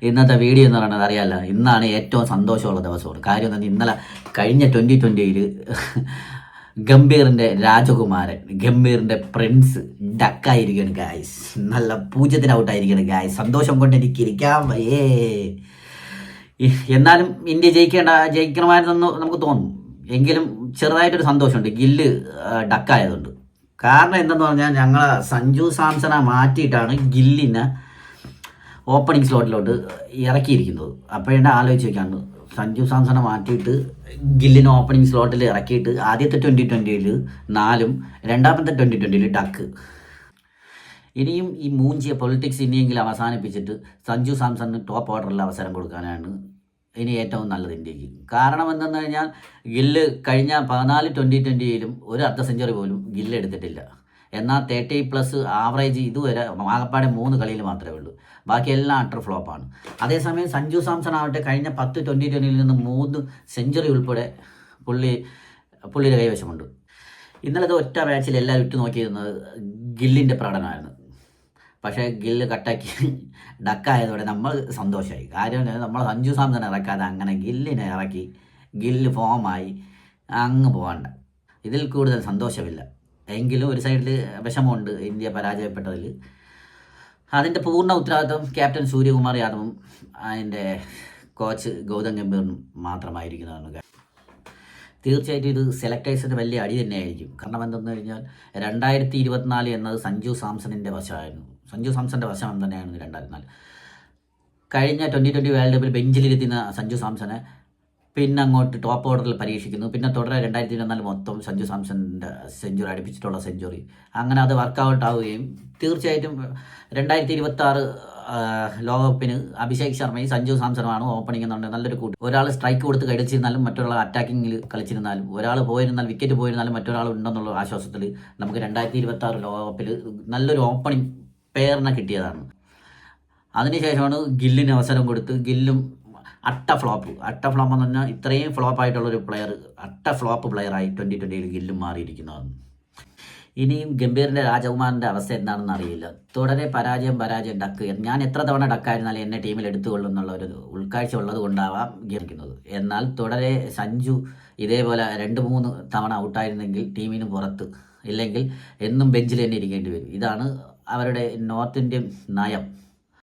ഇന്നത്തെ വീഡിയോ എന്ന് പറയുന്നത് അറിയാമല്ലോ, ഇന്നാണ് ഏറ്റവും സന്തോഷമുള്ള ദിവസമാണ്. കാര്യം എന്താ, ഇന്നലെ കഴിഞ്ഞ 2020 ഗംഭീറിൻ്റെ രാജകുമാരൻ, ഗംഭീറിൻ്റെ പ്രിൻസ് ഡക്കായിരിക്കുകയാണ് ഗായ്സ്. നല്ല 0 ഔട്ടായിരിക്കുകയാണ് ഗായ്സ്. സന്തോഷം കൊണ്ട് എനിക്ക് ഇരിക്കാൻ വയ്യേ. എന്നാലും ഇന്ത്യ ജയിക്കണമായിരുന്നെന്ന് നമുക്ക് തോന്നും. എങ്കിലും ചെറുതായിട്ടൊരു സന്തോഷമുണ്ട് ഗില്ല് ഡക്കായതുകൊണ്ട്. കാരണം എന്തെന്ന് പറഞ്ഞാൽ, ഞങ്ങൾ സഞ്ജു സാംസണെ മാറ്റിയിട്ടാണ് ഗില്ലിനെ ഓപ്പണിംഗ് സ്ലോട്ടിലോട്ട് ഇറക്കിയിരിക്കുന്നത്. അപ്പോഴെന്നെ ആലോചിച്ച് വയ്ക്കാണ്ട്, സഞ്ജു സാംസണെ മാറ്റിയിട്ട് ഗില്ലിനെ ഓപ്പണിംഗ് സ്ലോട്ടിൽ ഇറക്കിയിട്ട് ആദ്യത്തെ 2020 4 രണ്ടാമത്തെ 2020 ഡക്ക്. ഇനിയും ഈ മൂഞ്ചിയ പൊളിറ്റിക്സ് ഇനിയെങ്കിലും അവസാനിപ്പിച്ചിട്ട് സഞ്ജു സാംസണിന് ടോപ്പ് ഓർഡറിൽ അവസരം കൊടുക്കാനാണ് ഇനി ഏറ്റവും നല്ലത് ഇന്ത്യക്ക്. കാരണം എന്തെന്ന് കഴിഞ്ഞാൽ, ഗില്ല് കഴിഞ്ഞ 14 2020 ഒരു അർദ്ധ സെഞ്ചുറി പോലും ഗില്ല് എടുത്തിട്ടില്ല. എന്നാൽ 30+ ആവറേജ് ഇതുവരെ ആകപ്പാടെ 3 കളിയിൽ മാത്രമേ ഉള്ളൂ. ബാക്കി എല്ലാം അട്ടർ ഫ്ലോപ്പാണ്. അതേസമയം സഞ്ജു സാംസൺ ആവട്ടെ കഴിഞ്ഞ 10 2020 നിന്ന് 3 സെഞ്ചുറി ഉൾപ്പെടെ പുള്ളിയുടെ കൈവശമുണ്ട്. ഇന്നലത്തെ ഒറ്റ മാച്ചിൽ എല്ലാവരും ഇട്ട് നോക്കിയിരുന്നത് ഗില്ലിൻ്റെ പ്രകടനമായിരുന്നു. പക്ഷേ ഗില്ല് കട്ടാക്കി ഡക്കായതോടെ നമ്മൾ സന്തോഷമായി. കാര്യം നമ്മൾ സഞ്ജു സാംസൺ ഇറക്കാതെ അങ്ങനെ ഗില്ലിനെ ഇറക്കി, ഗില്ല് ഫോമായി അങ്ങ് പോകണ്ട. ഇതിൽ കൂടുതൽ സന്തോഷമില്ല. എങ്കിലും ഒരു സൈഡിൽ വിഷമമുണ്ട് ഇന്ത്യ പരാജയപ്പെട്ടതിൽ. അതിൻ്റെ പൂർണ്ണ ഉത്തരവാദിത്വം ക്യാപ്റ്റൻ സൂര്യകുമാർ യാദവും അതിൻ്റെ കോച്ച് ഗൗതം ഗംഭീറിനും മാത്രമായിരിക്കുന്നതാണ്. തീർച്ചയായിട്ടും ഇത് സെലക്ടേഴ്സിൻ്റെ വലിയ അടി തന്നെയായിരിക്കും. കാരണം എന്തെന്ന് കഴിഞ്ഞാൽ, 2024 എന്നത് സഞ്ജു സാംസണിൻ്റെ വശമായിരുന്നു. സഞ്ജു സാംസണിൻ്റെ വശം തന്നെയായിരുന്നു 2004. കഴിഞ്ഞ 2020 വേൾഡ് കപ്പിൽ ബെഞ്ചിലിരുത്തുന്ന സഞ്ജു സാംസനെ പിന്നെ അങ്ങോട്ട് ടോപ്പ് ഓർഡറിൽ പരീക്ഷിക്കുന്നു. പിന്നെ തുടരെ 2024 മൊത്തം സഞ്ജു സാംസണിൻ്റെ സെഞ്ചുറി, അടുപ്പിച്ചിട്ടുള്ള സെഞ്ചുറി. അങ്ങനെ അത് വർക്കൗട്ട് ആവുകയും തീർച്ചയായിട്ടും 2026 ലോകകപ്പിന് അഭിഷേക് ശർമ്മയും സഞ്ജു സാംസണുമാണ് ഓപ്പണിംഗ് എന്നുണ്ടെങ്കിൽ നല്ലൊരു കൂട്ട്. ഒരാൾ സ്ട്രൈക്ക് കൊടുത്ത് കളിച്ചിരുന്നാലും മറ്റൊരാൾ അറ്റാക്കിങ്ങിൽ കളിച്ചിരുന്നാലും, ഒരാൾ പോയിരുന്നാൽ വിക്കറ്റ് പോയിരുന്നാലും മറ്റൊരാൾ ഉണ്ടെന്നുള്ള ആശ്വാസത്തിൽ നമുക്ക് 2026 ലോകകപ്പിൽ നല്ലൊരു ഓപ്പണിംഗ് പെയറിനെ കിട്ടിയതാണ്. അതിനുശേഷമാണ് ഗില്ലിന് അവസരം കൊടുത്ത് ഗില്ലും അട്ട ഫ്ലോപ്പ് എന്ന് പറഞ്ഞാൽ ഇത്രയും ഫ്ലോപ്പായിട്ടുള്ളൊരു പ്ലെയർ, അട്ട ഫ്ലോപ്പ് പ്ലെയറായി 2020 ഗില്ലും മാറിയിരിക്കുന്നതാണ്. ഇനിയും ഗംഭീറിൻ്റെ രാജകുമാരൻ്റെ അവസ്ഥ എന്താണെന്ന് അറിയില്ല. തുടരെ പരാജയം ഡക്ക്. ഞാൻ എത്ര തവണ ഡക്കായിരുന്നാലും എന്നെ ടീമിൽ എടുത്തുകൊള്ളും എന്നുള്ള ഒരു ഉൾക്കാഴ്ച ഉള്ളത് കൊണ്ടാവാം ഗമിക്കുന്നത്. എന്നാൽ തുടരെ സഞ്ജു ഇതേപോലെ 2-3 തവണ ഔട്ടായിരുന്നെങ്കിൽ ടീമിന് പുറത്ത്, ഇല്ലെങ്കിൽ എന്നും ബെഞ്ചിൽ തന്നെ ഇരിക്കേണ്ടി വരും. ഇതാണ് അവരുടെ നോർത്ത് ഇന്ത്യൻ നയം.